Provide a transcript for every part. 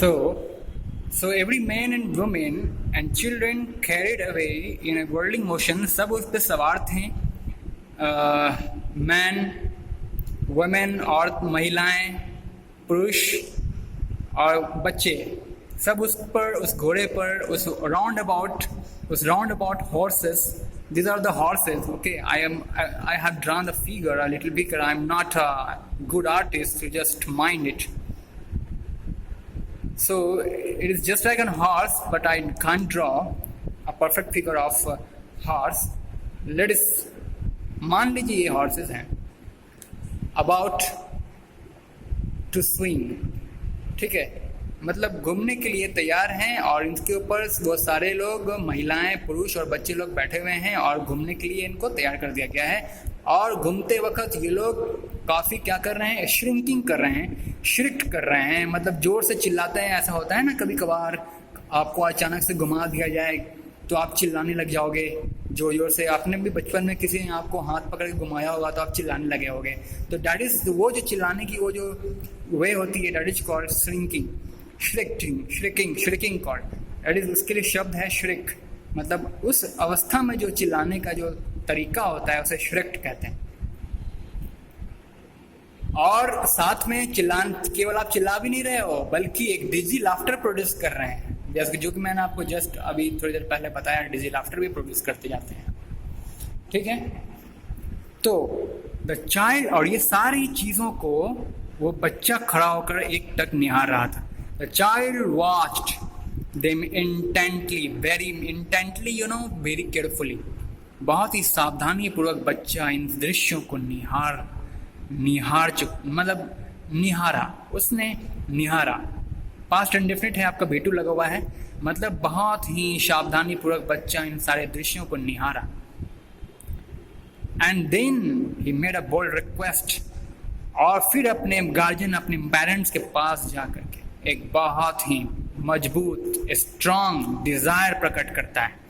So every man and woman and children carried away in a whirling motion, सब उस पे सवार थे. मैन, वुमेन, औरत, महिलाएं, पुरुष और बच्चे, सब उस पर, उस घोड़े पर, उस round about horses. These are the horses. Okay, I have drawn the figure a little bigger. I'm not a good artist, so just mind it. So it is just like a horse, but I can't draw a perfect figure of horse. Let us मान लीजिए ये horses हैं about to swing. ठीक है, मतलब घूमने के लिए तैयार हैं और इनके ऊपर वो सारे लोग, महिलाएं, पुरुष और बच्चे लोग बैठे हुए हैं और घूमने के लिए इनको तैयार कर दिया गया है. और घूमते वक्त ये लोग काफ़ी क्या कर रहे हैं, श्रिंकिंग कर रहे हैं, श्रिक्ट कर रहे हैं, मतलब ज़ोर से चिल्लाते हैं. ऐसा होता है ना, कभी कभार आपको अचानक से घुमा दिया जाए तो आप चिल्लाने लग जाओगे जोर जोर से. आपने भी बचपन में किसी ने आपको हाथ पकड़ के घुमाया होगा तो आप चिल्लाने लगे होगे. तो डैट इज़ वो जो चिल्लाने की वो जो वे होती है, that is called shrinking, shrinking called. That is, उसके लिए शब्द है श्रिक. मतलब उस अवस्था में जो चिल्लाने का जो तरीका होता है उसे श्रिक्ट कहते हैं. और साथ में केवल आप चिल्ला भी नहीं रहे हो बल्कि एक डिजी लाफ्टर प्रोड्यूस कर रहे हैं, जैसे जो कि मैंने आपको जस्ट अभी थोड़ी देर पहले बताया. डिजी लाफ्टर भी प्रोड्यूस करते जाते हैं. ठीक है, तो द चाइल्ड, और ये सारी चीज़ों को वो बच्चा खड़ा होकर एक टक निहार रहा था. The child watched them intently, very intently, very carefully. बहुत ही सावधानी पूर्वक बच्चा इन दृश्यों को निहारा. उसने निहारा. पास्ट इंडेफिनिट है, आपका भेटू लगा हुआ है, मतलब बहुत ही सावधानी पूर्वक बच्चा इन सारे दृश्यों को निहारा. And then he made a bold request, और फिर अपने गार्जियन, अपने पेरेंट्स के पास जा करके एक बहुत ही मजबूत, स्ट्रांग डिजायर प्रकट करता है.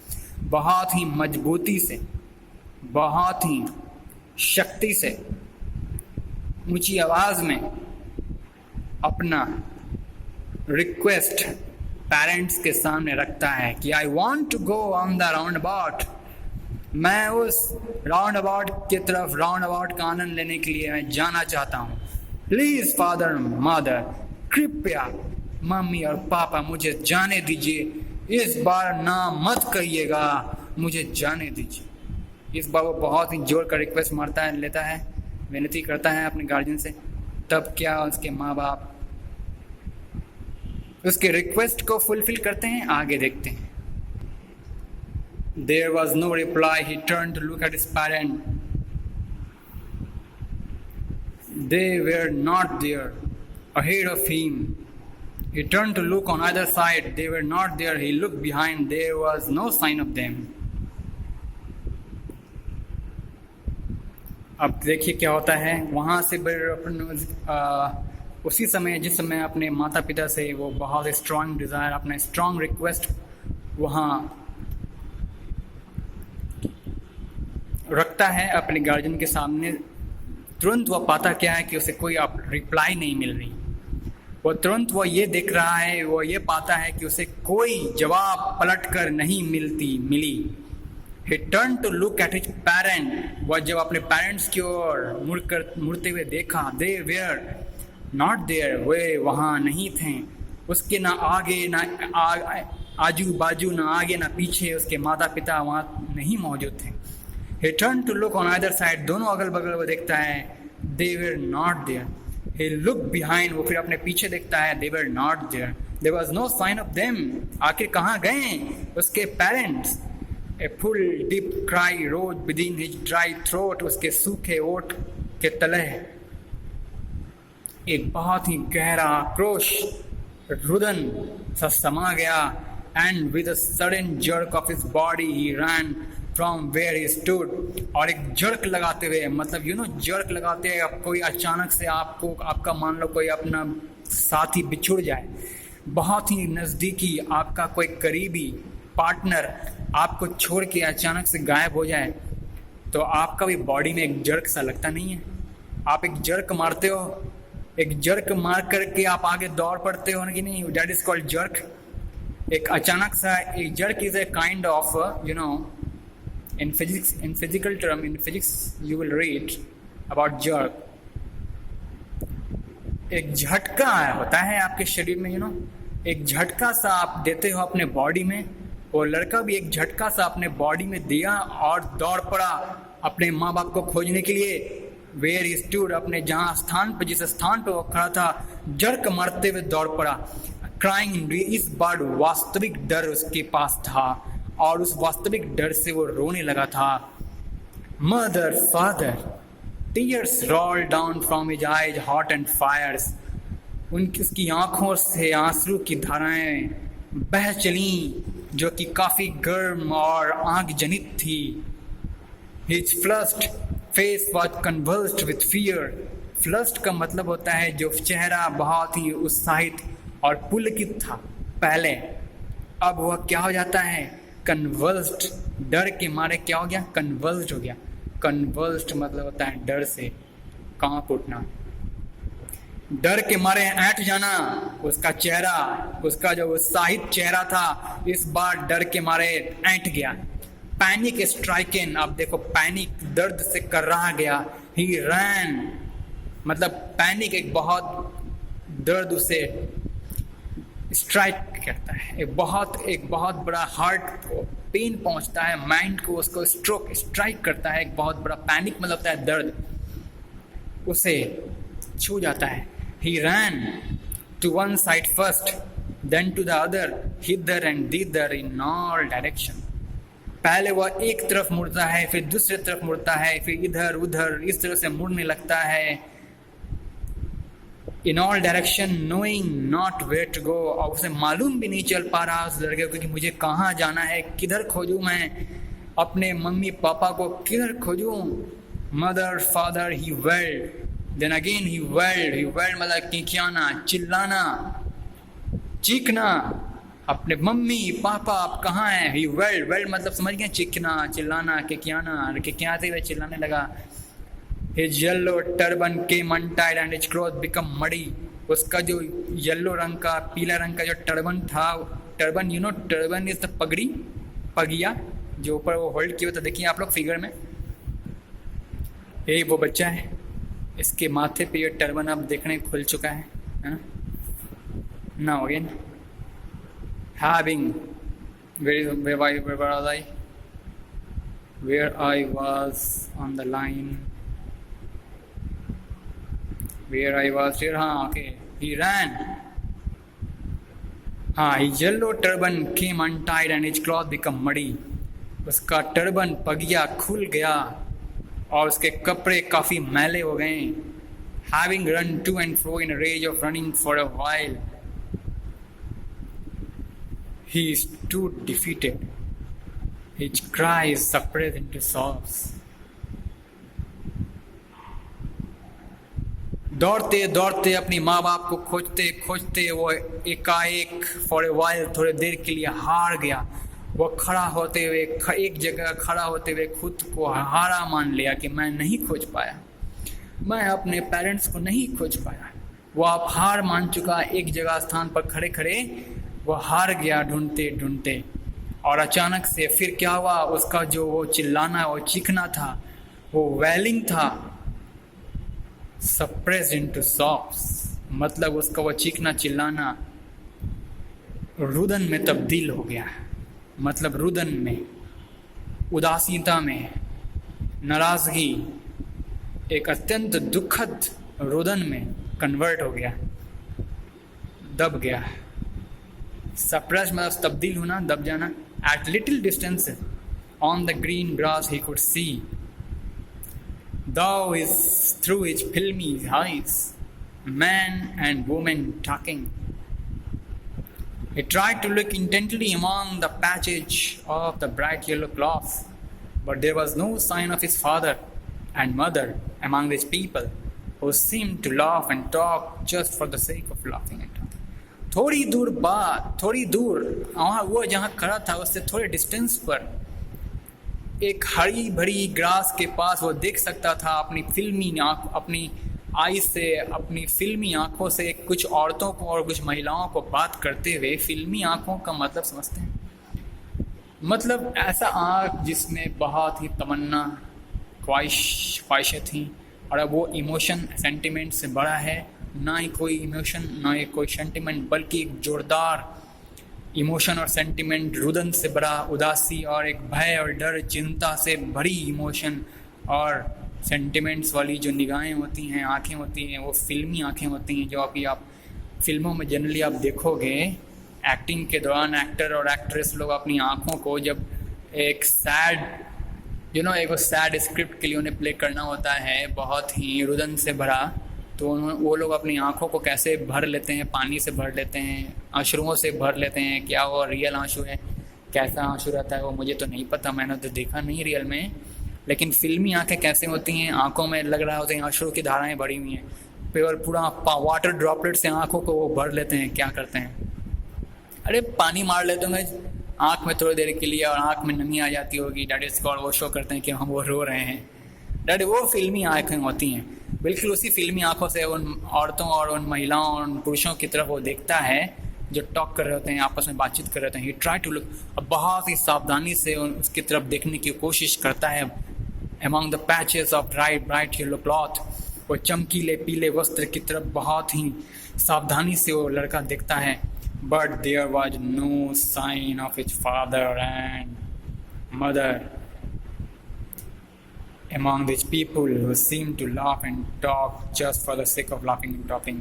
बहुत ही मजबूती से, बहुत ही शक्ति से, ऊंची आवाज में अपना रिक्वेस्ट पेरेंट्स के सामने रखता है कि I want to go on the roundabout. मैं उस राउंड अबाउट की तरफ, राउंड अबाउट का आनंद लेने के लिए मैं जाना चाहता हूँ. प्लीज फादर, मदर, कृपया मम्मी और पापा मुझे जाने दीजिए. इस बार ना मत कहिएगा, मुझे जाने दीजिए. इस बार वो बहुत ही जोर का रिक्वेस्ट मारता है, लेता है, विनती करता है अपने गार्जियन से. तब क्या उसके माँ बाप उसके रिक्वेस्ट को फुलफिल करते हैं? आगे देखते हैं. There was no reply. He turned to look at his parents. They were not there. Ahead of him, he turned to look on either side. They were not there. He looked behind. There was no sign of them. अब देखिए क्या होता है. वहाँ से उसी समय, जिस समय अपने माता पिता से वो बहुत स्ट्रांग डिज़ायर, अपना स्ट्रांग रिक्वेस्ट वहाँ रखता है अपने गार्जियन के सामने, तुरंत वह पाता क्या है कि उसे कोई रिप्लाई नहीं मिल रही. वो तुरंत वो ये देख रहा है, वो ये पाता है कि उसे कोई जवाब पलटकर नहीं मिली. He turned to look at his parent. वह जब अपने पेरेंट्स की ओर मुड़ते हुए देखा, they were not there. वे वहाँ नहीं थे. उसके ना आगे ना आजू बाजू, ना आगे ना पीछे उसके माता पिता वहाँ नहीं मौजूद थे. He turned to look on either side. दोनों अगल बगल वो देखता है. They were not there. He looked behind. वो फिर अपने पीछे देखता है. They were not there. There was no sign of them. आखिर कहाँ गए उसके parents? A full deep cry rose within his dry throat. उसके सूखे ओठ के तले एक बहुत ही गहरा आक्रोश, रुदन सा समा गया. And with a sudden jerk of his body, he ran from where he stood. और एक जर्क लगाते हुए, मतलब जर्क लगाते हैं, कोई अचानक से आपका मान लो कोई अपना साथी बिछुड़ जाए, बहुत ही नज़दीकी आपका कोई करीबी पार्टनर आपको छोड़ के अचानक से गायब हो जाए, तो आपका भी बॉडी में एक जर्क सा लगता नहीं है? आप एक जर्क मारते हो एक जर्क मार करके आप आगे दौड़ पड़ते हो ना कि नहीं, दैट इज कॉल्ड जर्क। एक अचानक सा एक jerk is a kind of in physical term, in physics you will read about jerk। एक झटका होता है आपके शरीर में, एक झटका सा आप देते हो अपने बॉडी में। वो लड़का भी एक झटका सा अपने बॉडी में दिया और दौड़ पड़ा अपने माँ बाप को खोजने के लिए। वेयर ही स्टूड, अपने जहाँ स्थान पर, जिस स्थान पर वो खड़ा था, जर्क मारते हुए दौड़ पड़ा। क्राइंग, इस बार वास्तविक डर उसके पास था और उस वास्तविक डर से वो रोने लगा था। Mother, father, tears roll down from his eyes hot and fires. उसकी आंखों से आंसू की धाराएं बह चली जो कि काफी गर्म और आग जनित थी। His flushed face was convulsed with fear. Flushed का मतलब होता है जो चेहरा बहुत ही उत्साहित और पुलकित था पहले, अब वह क्या हो जाता है, कन्वल्स्ड। डर के मारे क्या हो गया, कन्वल्स्ड हो गया। कन्वल्स्ड मतलब होता है डर से कांप उठना, डर के मारे ऐंठ जाना। उसका चेहरा, उसका जो उत्साहित चेहरा था, इस बार डर के मारे ऐंठ गया। पैनिक स्ट्राइकन, अब देखो पैनिक दर्द से कर रहा गया। ही रैन मतलब पैनिक, एक बहुत दर्द उसे स्ट्राइक करता है, एक बहुत बड़ा हार्ट को पेन पहुंचता है, माइंड को उसको स्ट्राइक करता है। एक बहुत बड़ा पैनिक मतलब होता है दर्द, उसे छू जाता है। He ran to one side first, then to the other, hither and thither in all direction। पहले वह एक तरफ मुड़ता है, फिर दूसरी तरफ मुड़ता है, फिर इधर उधर इस तरह से मुड़ने लगता है। In all direction, knowing not where to go, और उसे मालूम भी नहीं चल पा रहा उस लड़के को कि मुझे कहाँ जाना है, किधर खोजूं मैं अपने मम्मी पापा को, किधर खोजूं। Mother, father, he wailed, then again he wailed मतलब किकियाना, चिल्लाना, चीखना, अपने मम्मी पापा आप कहाँ हैं। he wailed मतलब समझ गए, चीखना, चिल्लाना, किकियाना, किकियाते हुए चिल्लाने लगा। His yellow turban came untied and his clothes become muddy। उसका जो येलो रंग का, पीला रंग का जो टर्बन था, टर्बन टर्बन इज द पगड़ी, पगिया जो ऊपर वो होल्ड किया था, देखिए आप लोग फिगर में, यही वो बच्चा है, इसके माथे पे ये टर्बन अब देखने खुल चुका है ना। Now again having where I was on the line, where I was here, हाँ okay, he ran, हाँ, his yellow turban came untied and his cloth become muddy। उसका टर्बन पगिया खुल गया और उसके कपड़े काफी मैले हो गए। Having run to and fro in a rage of running for a while, he stood defeated, his cries suppressed into sobs। दौड़ते दौड़ते अपनी माँ बाप को खोजते खोजते वो एकाएक फॉर ए वाइल, थोड़े देर के लिए हार गया। वो खड़ा होते हुए, एक जगह खड़ा होते हुए खुद को हारा मान लिया कि मैं नहीं खोज पाया, मैं अपने पेरेंट्स को नहीं खोज पाया। वो अब हार मान चुका, एक जगह स्थान पर खड़े खड़े वो हार गया ढूंढते ढूंढते। और अचानक से फिर क्या हुआ, उसका जो वो चिल्लाना, वो चीखना था, वो वेलिंग था, सप्रेस्ड इनटू सॉफ्स, मतलब उसका वो चीखना चिल्लाना रुदन में तब्दील हो गया। मतलब रुदन में, उदासीनता में, नाराजगी, एक अत्यंत दुखद रुदन में कन्वर्ट हो गया, दब गया। सप्रेस मतलब तब्दील होना, दब जाना। At little distance on the green grass he could see, thou is through his filmy eyes, man and woman talking। He tried to look intently among the patches of the bright yellow cloth, but there was no sign of his father and mother among these people, who seemed to laugh and talk just for the sake of laughing and talking। थोड़ी दूर बाद, थोड़ी दूर वहाँ वो जहाँ खड़ा था उससे थोड़े डिस्टेंस पर एक हरी भरी ग्रास के पास वो देख सकता था अपनी फिल्मी आँख, अपनी आई से, अपनी फिल्मी आंखों से कुछ औरतों को और कुछ महिलाओं को बात करते हुए, फिल्मी आंखों का मतलब समझते हैं? मतलब ऐसा आँख जिसमें बहुत ही तमन्ना, ख्वाहिशें थी, और अब वो इमोशन सेंटिमेंट से बड़ा है। ना ही कोई इमोशन, ना ही कोई सेंटिमेंट, बल्कि एक जोरदार इमोशन और सेंटिमेंट, रुदन से बड़ा उदासी और एक भय और डर, चिंता से भरी इमोशन और सेंटिमेंट्स वाली जो निगाहें होती हैं, आँखें होती हैं, वो फिल्मी आँखें होती हैं, जो अभी आप फिल्मों में जनरली आप देखोगे। एक्टिंग के दौरान एक्टर और एक्ट्रेस लोग अपनी आँखों को जब एक सैड एक सैड स्क्रिप्ट के लिए उन्हें प्ले करना होता है, बहुत ही रुदन से भरा, तो वो लोग अपनी आँखों को कैसे भर लेते हैं, पानी से भर लेते हैं, आंसुओं से भर लेते हैं। क्या वो रियल आंसू है, कैसा आंसू रहता है वो मुझे तो नहीं पता, मैंने तो देखा नहीं रियल में। लेकिन फिल्मी आँखें कैसे होती हैं, आँखों में लग रहा होता है आंसू की धाराएं भरी हुई हैं, फिर पूरा वाटर ड्रॉपलेट से आँखों को वो भर लेते हैं। क्या करते हैं, अरे पानी मार लेते होंगे आँख में थोड़ी देर के लिए और आँख में नमी आ जाती होगी, डैट इज कॉल्ड, वो शो करते हैं कि हम वो रो रहे हैं, डैट वो फिल्मी आँखें होती हैं। बिल्कुल उसी फिल्मी आँखों से उन औरतों और उन महिलाओं और उन पुरुषों की तरफ वो देखता है जो टॉक कर रहे होते हैं, आपस में बातचीत कर रहे होते हैं। ही ट्राई टू लुक, अब बहुत ही सावधानी से उसकी तरफ देखने की कोशिश करता है। Among the patches of bright yellow cloth, वो चमकीले पीले वस्त्र की तरफ बहुत ही सावधानी से वो लड़का देखता है। But there was no sign of his father and mother among these people who seem to laugh and talk just for the sake of laughing and talking,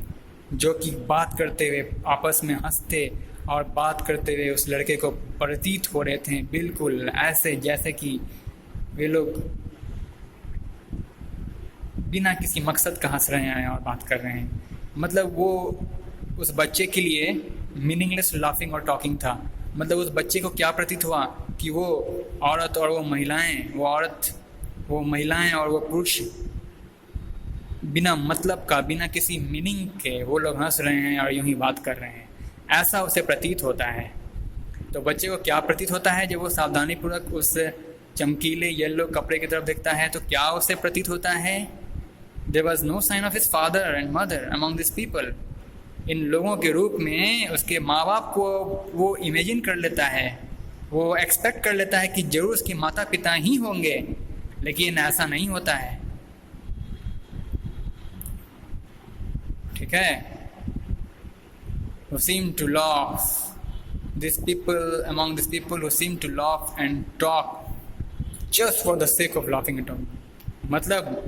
जो कि बात करते हुए, आपस में हंसते और बात करते हुए उस लड़के को प्रतीत हो रहे थे बिल्कुल ऐसे जैसे कि वे लोग बिना किसी मकसद का हंस रहे हैं और बात कर रहे हैं। मतलब वो उस बच्चे के लिए मीनिंगलेस लाफिंग और टॉकिंग था। मतलब उस बच्चे को क्या प्रतीत हुआ कि वो औरत और वो महिलाएं और वो पुरुष बिना मतलब का, बिना किसी मीनिंग के वो लोग हंस रहे हैं और यूं ही बात कर रहे हैं, ऐसा उसे प्रतीत होता है। तो बच्चे को क्या प्रतीत होता है जब वो सावधानीपूर्वक उस चमकीले येलो कपड़े की तरफ देखता है? तो क्या उसे प्रतीत होता है? There was no sign of his father and mother among this people. इन लोगों के रूप में उसके माँ बाप को वो इमेजिन कर लेता है, वो एक्सपेक्ट कर लेता है कि जरूर उसके माता पिता ही होंगे, लेकिन ऐसा नहीं होता है। ठीक है, who seem to laugh, among these people who seem to laugh and talk just for the sake of laughing at all। मतलब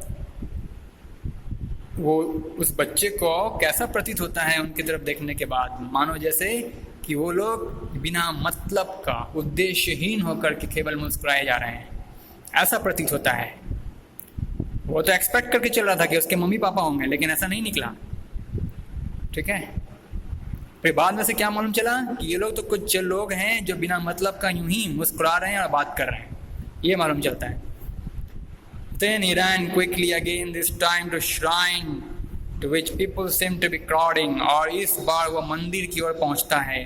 वो उस बच्चे को कैसा प्रतीत होता है उनकी तरफ देखने के बाद, मानो जैसे कि वो लोग बिना मतलब का, उद्देश्यहीन होकर के केवल मुस्कुराए जा रहे हैं, ऐसा प्रतीत होता है। वो तो एक्सपेक्ट करके चल रहा था कि उसके मम्मी पापा होंगे, लेकिन ऐसा नहीं निकला। ठीक है, फिर बाद में से क्या मालूम चला कि ये लोग तो कुछ लोग हैं जो बिना मतलब का यूं ही मुस्कुरा रहे हैं और बात कर रहे हैं, ये मालूम चलता है। Then he ran quickly again, this time to shrine to which people seem to be crowding, और इस बार वो मंदिर की ओर पहुंचता है।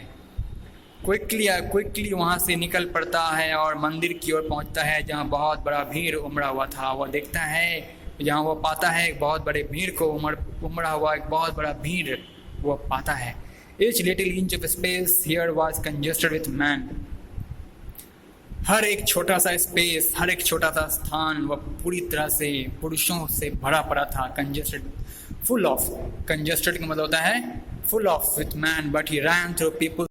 क्विकली वहाँ से निकल पड़ता है और मंदिर की ओर पहुँचता है जहाँ बहुत बड़ा भीड़ उमड़ा हुआ था। वो देखता है जहाँ वो पाता है एक बहुत बड़े भीड़ को उमड़ा हुआ एक बहुत बड़ा भीड़ वो पाता है। Each little inch of space here was congested with man। हर एक छोटा सा स्पेस, हर एक छोटा सा स्थान वह पूरी तरह से पुरुषों से भरा पड़ा था। कंजेस्टेड, फुल ऑफ, कंजेस्टेड का मतलब होता है full of with man, but he ran through people